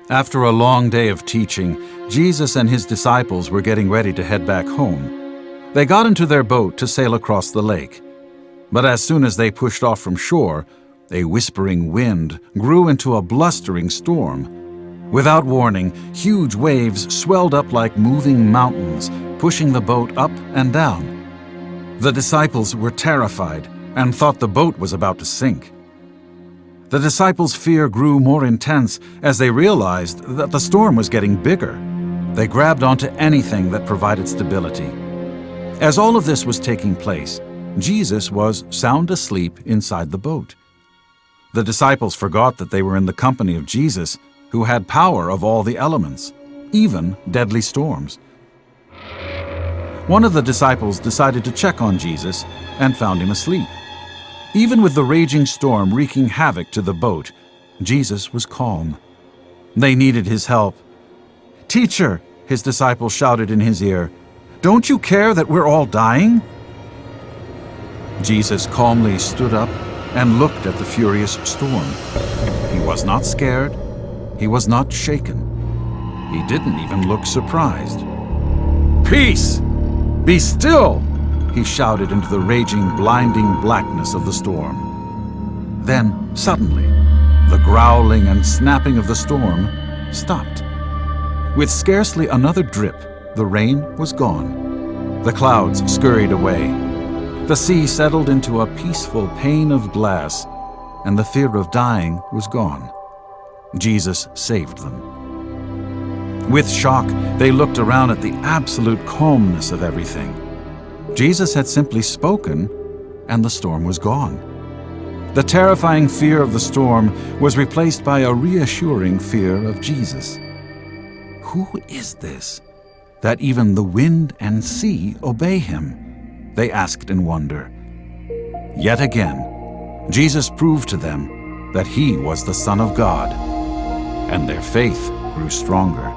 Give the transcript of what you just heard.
After a long day of teaching, Jesus and his disciples were getting ready to head back home. They got into their boat to sail across the lake. But as soon as they pushed off from shore, a whispering wind grew into a blustering storm. Without warning, huge waves swelled up like moving mountains, pushing the boat up and down. The disciples were terrified and thought the boat was about to sink. The disciples' fear grew more intense as they realized that the storm was getting bigger. They grabbed onto anything that provided stability. As all of this was taking place, Jesus was sound asleep inside the boat. The disciples forgot that they were in the company of Jesus, who had power of all the elements, even deadly storms. One of the disciples decided to check on Jesus and found him asleep. Even with the raging storm wreaking havoc to the boat, Jesus was calm. They needed his help. "Teacher," his disciples shouted in his ear, "don't you care that we're all dying?" Jesus calmly stood up and looked at the furious storm. He was not scared. He was not shaken. He didn't even look surprised. "Peace! Be still!" he shouted into the raging, blinding blackness of the storm. Then, suddenly, the growling and snapping of the storm stopped. With scarcely another drip, the rain was gone. The clouds scurried away. The sea settled into a peaceful pane of glass, and the fear of dying was gone. Jesus saved them. With shock, they looked around at the absolute calmness of everything. Jesus had simply spoken, and the storm was gone. The terrifying fear of the storm was replaced by a reassuring fear of Jesus. Who is this, that even the wind and sea obey him? They asked in wonder. Yet again, Jesus proved to them that he was the Son of God, and their faith grew stronger.